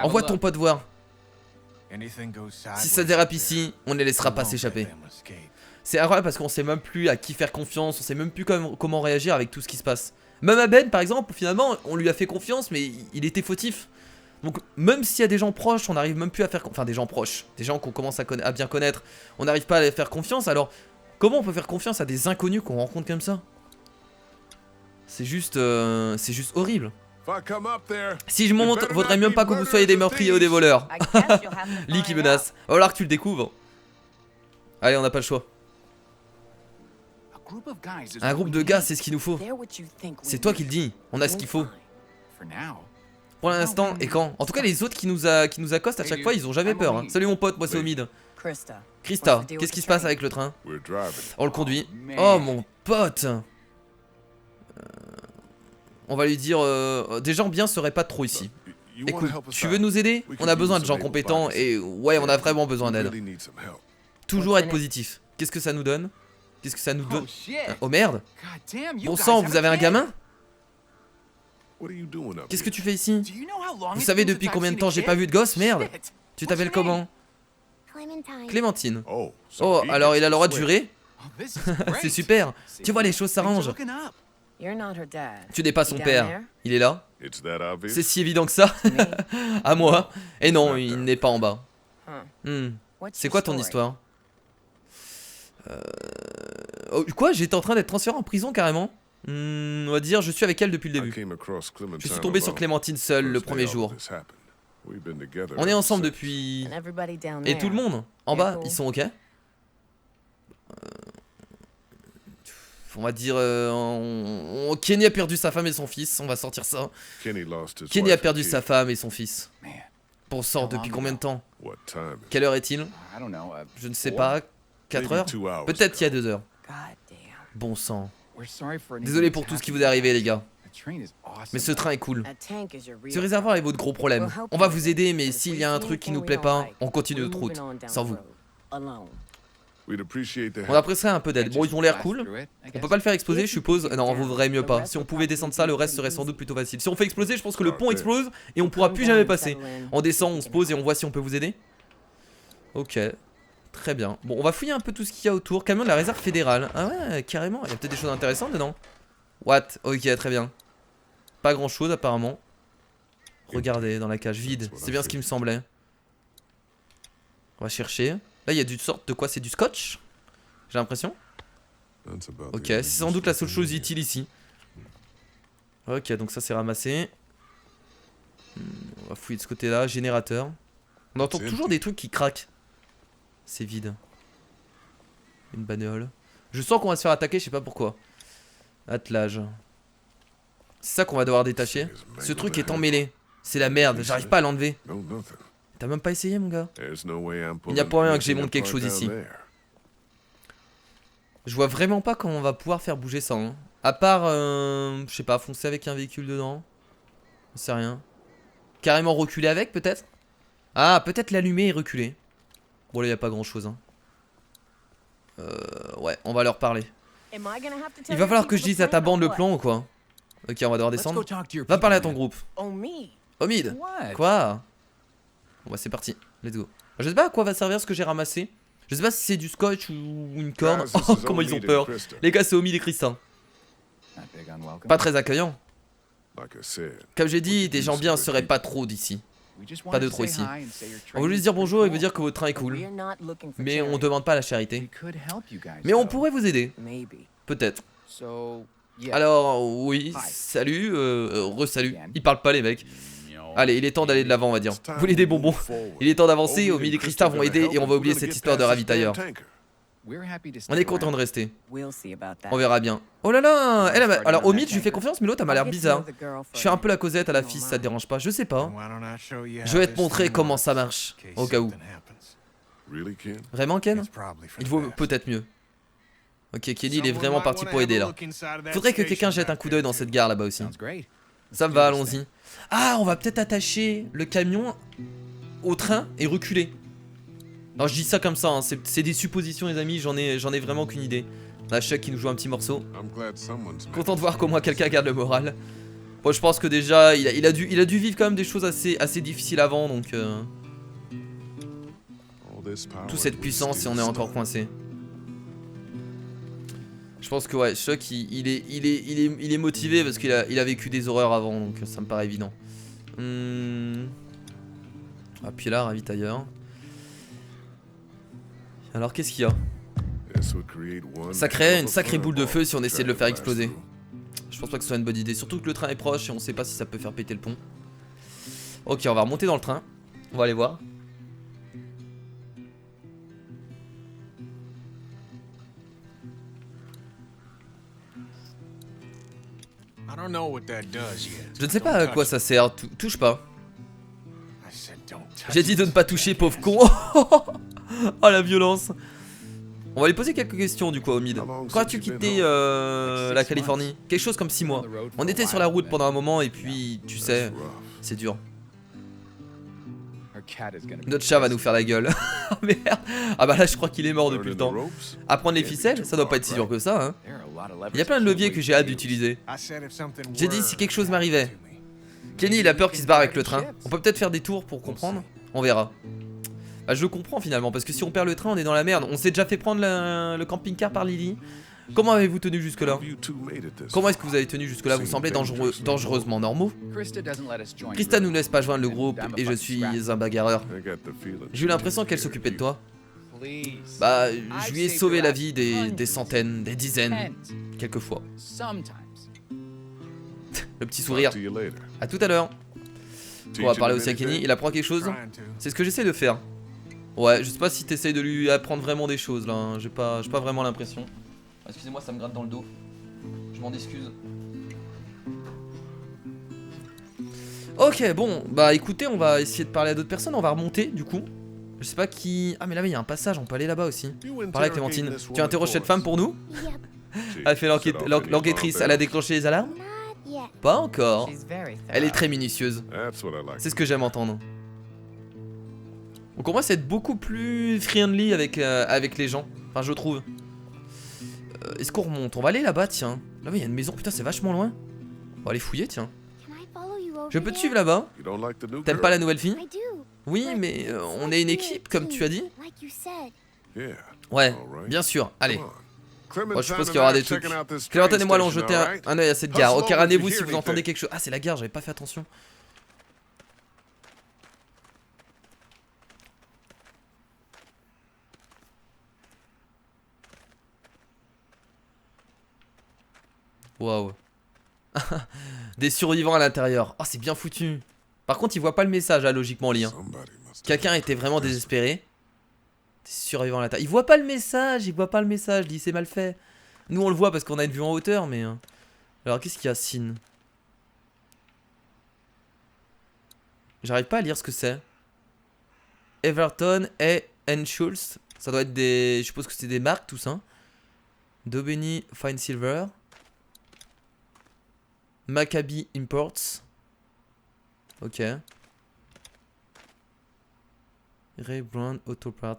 Envoie ton pote voir. Si ça dérape ici, on ne les laissera pas s'échapper. C'est incroyable parce qu'on sait même plus à qui faire confiance. On sait même plus comment réagir avec tout ce qui se passe. Même à Ben, par exemple, finalement, on lui a fait confiance, mais il était fautif. Donc même s'il y a des gens proches, on n'arrive même plus à faire... Enfin des gens proches, des gens qu'on commence à bien connaître, on n'arrive pas à les faire confiance, alors comment on peut faire confiance à des inconnus qu'on rencontre comme ça? C'est juste horrible. Si je monte, vaudrait mieux pas que vous soyez des meurtriers ou des voleurs. Lee qui menace. Va falloir que tu le découvres. Allez, on n'a pas le choix. Un groupe de gars, c'est ce qu'il nous faut. C'est toi qui le dis, on a ce qu'il faut. Pour l'instant, et quand? En tout cas, les autres qui nous accostent à chaque fois, ils ont jamais peur. Hein. Salut mon pote, moi c'est Omid. Krista, qu'est-ce qui se passe avec le train? On le conduit. Oh mon pote. On va lui dire... des gens bien seraient pas trop ici. Écoute, tu veux nous aider? On a besoin de gens compétents et ouais, on a vraiment besoin d'aide. Toujours être positif. Qu'est-ce que ça nous donne? Qu'est-ce que ça nous donne? Oh merde. Bon sang, vous avez un gamin? Qu'est-ce que tu fais ici? Vous savez depuis combien de temps j'ai pas vu de gosse? Merde. Tu t'appelles comment? Clémentine. Oh, alors il a le droit de jurer? C'est super. Tu vois, les choses s'arrangent. Tu n'es pas son père. Il est là? C'est si évident que ça. À moi. Et non, il n'est pas en bas. C'est quoi ton histoire? Oh, quoi? J'étais en train d'être transféré en prison carrément? On va dire, je suis avec elle depuis le début. Je suis tombé sur Clémentine seule le premier jour. On est ensemble depuis... Et tout le monde? En bas, ils sont ok? On va dire... Kenny a perdu sa femme et son fils, on va sortir ça. Kenny a perdu sa femme et son fils. Bon sang, depuis combien de temps? Quelle heure est-il? Je ne sais pas. 4 heures? Peut-être il y a 2 heures. Bon sang. Désolé pour tout ce qui vous est arrivé les gars. Mais ce train est cool. Ce réservoir est votre gros problème. On va vous aider, mais s'il y a un truc qui nous plaît pas, on continue notre route. Sans vous. On apprécierait un peu d'aide. Bon, ils ont l'air cool. On peut pas le faire exploser, je suppose. Non, on vaudrait mieux pas. Si on pouvait descendre ça, le reste serait sans doute plutôt facile. Si on fait exploser, je pense que le pont explose et on pourra plus jamais passer. On descend, on se pose et on voit si on peut vous aider. Ok. Très bien. Bon, on va fouiller un peu tout ce qu'il y a autour. Camion de la réserve fédérale. Ah ouais, carrément. Il y a peut-être des choses intéressantes dedans. What? Ok, très bien. Pas grand chose apparemment. Regardez dans la cage vide. C'est bien ce qui me semblait. On va chercher. Là, il y a du sorte de quoi? C'est du scotch? J'ai l'impression. Ok, c'est sans doute la seule chose utile ici. Ok, donc ça c'est ramassé. On va fouiller de ce côté-là. Générateur. On entend toujours des trucs qui craquent. C'est vide. Une bagnole. Je sens qu'on va se faire attaquer, je sais pas pourquoi. Attelage. C'est ça qu'on va devoir détacher. Ce truc est emmêlé. C'est la merde, j'arrive pas à l'enlever. T'as même pas essayé mon gars? Il n'y a pas rien que j'ai monté quelque chose ici. Je vois vraiment pas comment on va pouvoir faire bouger ça hein. À part, je sais pas, foncer avec un véhicule dedans. Je sais rien. Carrément reculer avec peut-être? Ah, peut-être l'allumer et reculer. Bon là y a pas grand chose hein. Ouais, on va leur parler. Il va falloir que je dise à ta bande le plan ou quoi? Ok, on va devoir descendre. Va parler à ton groupe. Omid. Quoi? Bon bah c'est parti, let's go. Je sais pas à quoi va servir ce que j'ai ramassé. Je sais pas si c'est du scotch ou une corde. Oh comment ils ont peur. Les gars c'est Omid et Krista. Pas très accueillant. Comme j'ai dit, des gens bien seraient pas trop d'ici. Pas de trop ici. On veut juste dire bonjour et vous dire que votre train est cool. Mais on demande pas la charité. Mais on pourrait vous aider. Peut-être. Alors oui, salut, re-salut. Ils parlent pas les mecs. Allez, il est temps d'aller de l'avant on va dire. Vous voulez des bonbons? Il est temps d'avancer, Omid et Krista vont aider et on va oublier cette histoire de ravitailleur. On est content de rester. On verra bien. Oh là là, alors Omid je lui fais confiance mais l'autre elle m'a l'air bizarre. Je fais un peu la causette à la fille, ça te dérange pas? Je sais pas. Je vais te montrer comment ça marche, au cas où. Vraiment Ken? Il vaut peut-être mieux. Ok, Kenny il est vraiment parti pour aider là. Faudrait que quelqu'un jette un coup d'œil dans cette gare là-bas aussi. Ça me va, allons-y. Ah, on va peut-être attacher le camion au train et reculer. Alors je dis ça comme ça, hein. C'est des suppositions les amis, j'en ai vraiment qu'une idée. Là, Chuck qui nous joue un petit morceau. Content de voir qu'au moins quelqu'un garde le moral. Bon, je pense que déjà, il a dû vivre quand même des choses assez difficiles avant, donc... Toute cette puissance et on est encore coincé. Je pense que ouais, Chuck il est motivé parce qu'il a vécu des horreurs avant, donc ça me paraît évident. Ah puis là, ravitailleur. Alors qu'est-ce qu'il y a? Ça crée une sacrée boule de feu si on essaie de le faire exploser. Je pense pas que ce soit une bonne idée, surtout que le train est proche et on sait pas si ça peut faire péter le pont. Ok, on va remonter dans le train. On va aller voir. Je ne sais pas à quoi ça sert, touche pas. J'ai dit de ne pas toucher, pauvre con. Oh la violence. On va lui poser quelques questions du coup, Omid. Quand as-tu quitté la Californie? Quelque chose comme 6 mois. On était sur la route pendant un moment et puis, tu sais, c'est dur. Notre chat va nous faire la gueule. Oh merde. Ah bah là je crois qu'il est mort depuis le temps. Apprendre les ficelles, ça doit pas être si dur que ça hein. Il y a plein de leviers que j'ai hâte d'utiliser. J'ai dit si quelque chose m'arrivait. Kenny il a peur qu'il se barre avec le train. On peut peut-être faire des tours pour comprendre. On verra. Bah je le comprends finalement parce que si on perd le train on est dans la merde. On s'est déjà fait prendre le camping-car par Lily. Comment avez-vous tenu jusque là? Comment est-ce que vous avez tenu jusque là? Vous semblez dangereusement normaux. Krista nous laisse pas joindre le groupe et je suis un bagarreur. J'ai eu l'impression qu'elle s'occupait de toi. Bah je lui ai sauvé la vie des centaines, des dizaines, quelquefois. Le petit sourire. A tout à l'heure. On va parler aussi à Kenny, il apprend quelque chose. C'est ce que j'essaie de faire. Ouais, je sais pas si t'essayes de lui apprendre vraiment des choses là, hein. J'ai pas vraiment l'impression. Excusez-moi, ça me gratte dans le dos. Je m'en excuse. Ok, bon, bah écoutez, on va essayer de parler à d'autres personnes. On va remonter du coup. Je sais pas qui... Ah mais là il y a un passage, on peut aller là-bas aussi. Par là Clémentine. Tu interroges cette femme pour nous? Elle fait l'enquêtrice, elle a déclenché les alarmes? Pas encore. Elle est très minutieuse. C'est ce que j'aime entendre. Donc on va être beaucoup plus friendly avec les gens. Enfin je trouve. Est-ce qu'on remonte? On va aller là-bas tiens. Là-bas il y a une maison, putain c'est vachement loin. On va aller fouiller tiens. Je peux te suivre là-bas? T'aimes pas la nouvelle fille? Oui mais on est une équipe comme tu as dit. Ouais, bien sûr, allez. Bon, je suppose qu'il y aura des trucs. Clémentine et moi allons jeter un œil à cette gare. Ok, ramenez-vous si vous entendez quelque chose. Ah, c'est la gare, j'avais pas fait attention. Waouh. Des survivants à l'intérieur. Oh, c'est bien foutu. Par contre, il voit pas le message, là, logiquement, Lee. Quelqu'un était vraiment désespéré. Des survivants à l'intérieur. Il voit pas le message, Lee, c'est mal fait. Nous on le voit parce qu'on a une vue en hauteur mais... Alors qu'est-ce qu'il y a Sin? J'arrive pas à lire ce que c'est. Everton et Schultz. Ça doit être des... Je suppose que c'est des marques tout ça. Daubeny Fine Silver. Maccabi Imports. Ok. Ray Brown Auto Parts.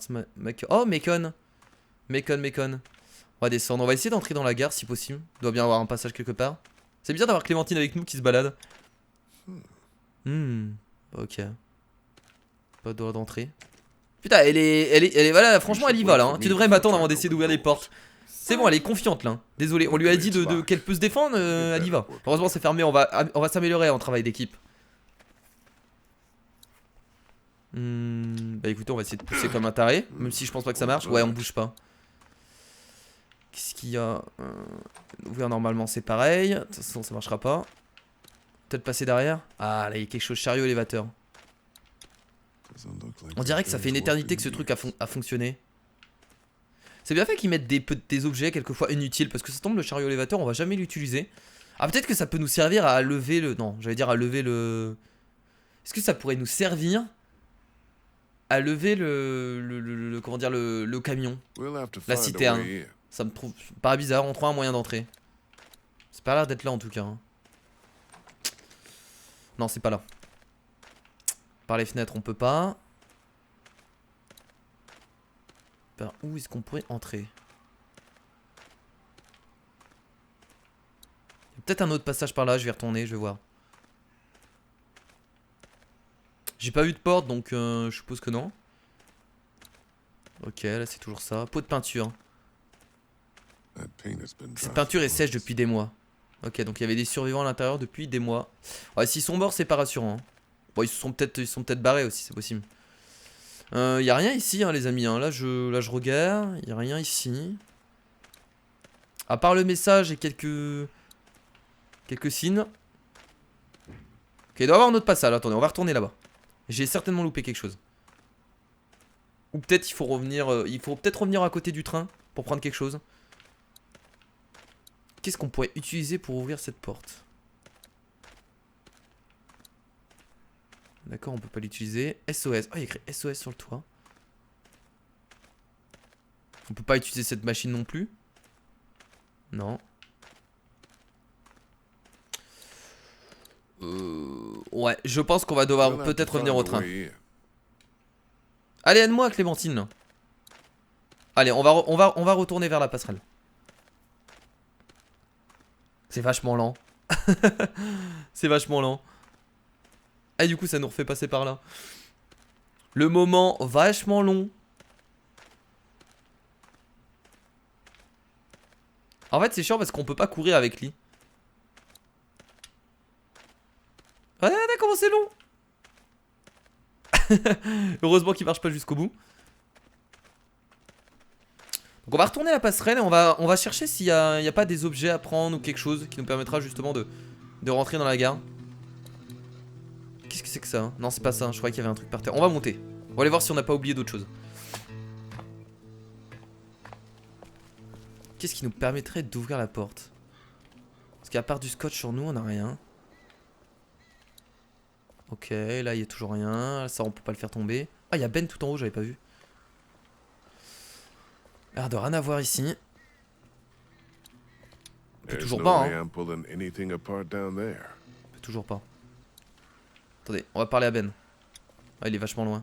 Oh Macon. Macon. On va descendre, on va essayer d'entrer dans la gare si possible. Il doit bien avoir un passage quelque part. C'est bien d'avoir Clémentine avec nous qui se balade. Ok. Pas de droit d'entrée. Putain, elle est voilà, franchement elle y va là. Hein. Tu devrais m'attendre avant d'essayer d'ouvrir les portes. C'est bon, elle est confiante là. Désolé, on lui a dit qu'elle peut se défendre, elle y va. Heureusement c'est fermé, on va s'améliorer en travail d'équipe. Bah écoutez, on va essayer de pousser comme un taré. Même si je pense pas que ça marche. Ouais, on bouge pas. Qu'est-ce qu'il y a? Ouvrir normalement c'est pareil. De toute façon ça marchera pas. Peut-être passer derrière. Ah là il y a quelque chose, chariot élévateur. On dirait que ça fait une éternité que ce truc a fonctionné. C'est bien fait qu'ils mettent des objets quelquefois inutiles. Parce que ça tombe le chariot élévateur on va jamais l'utiliser. Ah peut-être que ça peut nous servir à lever le... Non j'allais dire à lever le... Est-ce que ça pourrait nous servir à lever comment dire le camion? La citerne. Ça me trouve pas bizarre, on trouve un moyen d'entrer. C'est pas l'air d'être là en tout cas. Hein. Non, c'est pas là. Par les fenêtres, on peut pas. Par où est-ce qu'on pourrait entrer? Il y a peut-être un autre passage par là, je vais retourner, je vais voir. J'ai pas vu de porte donc je suppose que non. Ok, là c'est toujours ça. Pot de peinture. Cette peinture est sèche depuis des mois. Ok, donc il y avait des survivants à l'intérieur depuis des mois. Ouais, s'ils sont morts, c'est pas rassurant. Hein. Bon, ils sont peut-être barrés aussi, c'est possible. Y a rien ici, hein, les amis. Hein. Là, je regarde. Y a rien ici. À part le message et quelques signes. Ok, il doit y avoir un autre passage. Attendez, on va retourner là-bas. J'ai certainement loupé quelque chose. Ou peut-être il faut revenir. Il faut peut-être revenir à côté du train pour prendre quelque chose. Qu'est-ce qu'on pourrait utiliser pour ouvrir cette porte? D'accord, on peut pas l'utiliser. SOS. Oh, il y a écrit SOS sur le toit. On peut pas utiliser cette machine non plus. Non. Ouais, je pense qu'on va devoir peut-être revenir au train. Allez, aide-moi, Clémentine. Allez, on va retourner vers la passerelle. C'est vachement lent. C'est vachement lent. Et du coup, ça nous refait passer par là. Le moment vachement long. En fait, c'est chiant parce qu'on peut pas courir avec lui. Regardez comment c'est long. Heureusement qu'il marche pas jusqu'au bout. Donc on va retourner à la passerelle et on va chercher s'il y a pas des objets à prendre ou quelque chose qui nous permettra justement de rentrer dans la gare. Qu'est-ce que c'est que ça hein? Non c'est pas ça, je croyais qu'il y avait un truc par terre. On va monter. On va aller voir si on n'a pas oublié d'autres choses. Qu'est-ce qui nous permettrait d'ouvrir la porte? Parce qu'à part du scotch sur nous, on n'a rien. Ok, là il y a toujours rien. Ça on peut pas le faire tomber. Ah, il y a Ben tout en haut, j'avais pas vu. L'air de rien à voir ici. On peut toujours pas, hein. On peut toujours pas. Attendez, on va parler à Ben. Ah, il est vachement loin.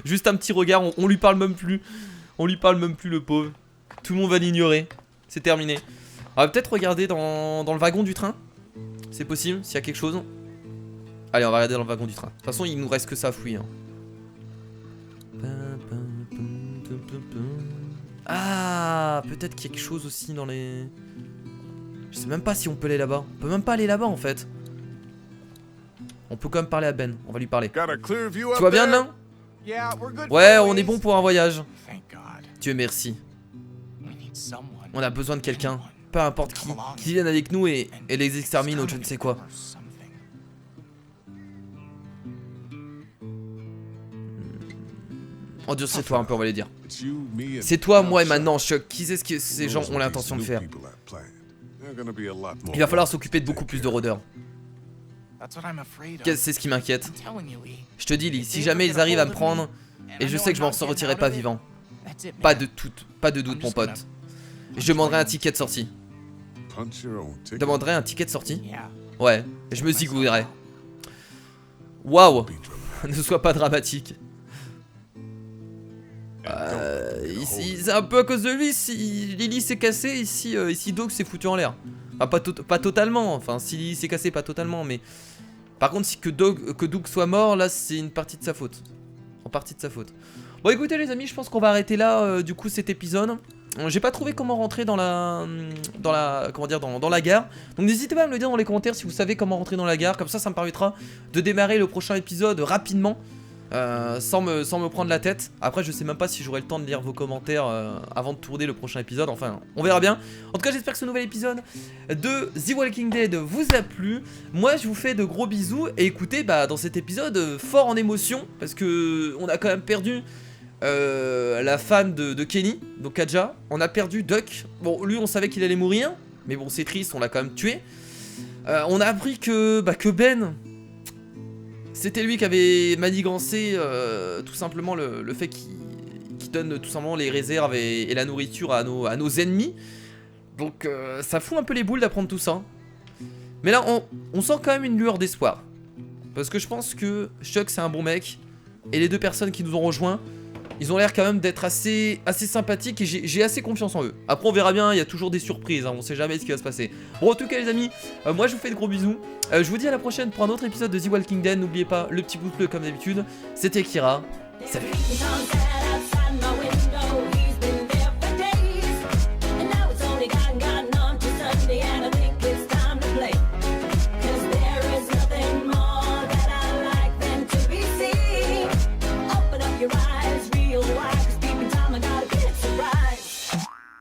Juste un petit regard, on lui parle même plus. On lui parle même plus, le pauvre. Tout le monde va l'ignorer. C'est terminé. On va peut-être regarder dans le wagon du train. C'est possible, s'il y a quelque chose. Allez, on va regarder dans le wagon du train. De toute façon, il nous reste que ça à fouiller. Hein. Ah, peut-être quelque chose aussi dans les... Je sais même pas si on peut aller là-bas. On peut même pas aller là-bas en fait. On peut quand même parler à Ben. On va lui parler. Tu vas bien là? Ouais, on est bon pour un voyage. Dieu merci. On a besoin de quelqu'un. Peu importe qui vienne avec nous et les extermine ou je ne sais quoi. Oh Dieu, c'est toi un peu, on va les dire. C'est toi, moi et maintenant, Chuck. Qui sait ce que ces gens ont l'intention de faire? Il va falloir s'occuper de beaucoup plus de rôdeurs. C'est ce qui m'inquiète. Je te dis, Lee, si jamais ils arrivent à me prendre, et je sais que je m'en sortirai pas vivant. Pas de doute, mon pote. Je demanderai un ticket de sortie. Je demanderai un ticket de sortie? Ouais, je me zigouillerai. Waouh. Ne sois pas dramatique. C'est un peu à cause de lui si Lily s'est cassé, ici Doug s'est foutu en l'air. Enfin, pas totalement, enfin si Lily s'est cassé, pas totalement, mais... Par contre, si que Doug soit mort, là c'est une partie de sa faute. En partie de sa faute. Bon écoutez les amis, je pense qu'on va arrêter là du coup cet épisode. J'ai pas trouvé comment rentrer dans la gare. Donc n'hésitez pas à me le dire dans les commentaires si vous savez comment rentrer dans la gare. Comme ça me permettra de démarrer le prochain épisode rapidement. Sans me prendre la tête. Après je sais même pas si j'aurai le temps de lire vos commentaires avant de tourner le prochain épisode. Enfin on verra bien. En tout cas j'espère que ce nouvel épisode de The Walking Dead vous a plu. Moi je vous fais de gros bisous. Et écoutez dans cet épisode fort en émotion, parce que on a quand même perdu la femme de Kenny, donc Katja. On a perdu Duck. Bon lui on savait qu'il allait mourir, mais bon c'est triste, on l'a quand même tué. On a appris que Ben, c'était lui qui avait manigancé tout simplement le fait qu'il donne tout simplement les réserves et la nourriture à nos ennemis. Donc ça fout un peu les boules d'apprendre tout ça. Mais là on sent quand même une lueur d'espoir. Parce que je pense que Chuck c'est un bon mec. Et les deux personnes qui nous ont rejoints, ils ont l'air quand même d'être assez sympathiques. Et j'ai assez confiance en eux. Après on verra bien, il y a toujours des surprises, hein, on sait jamais ce qui va se passer. Bon en tout cas les amis, moi je vous fais de gros bisous. Je vous dis à la prochaine pour un autre épisode de The Walking Dead. N'oubliez pas le petit pouce bleu comme d'habitude. C'était Kira, salut. You're right.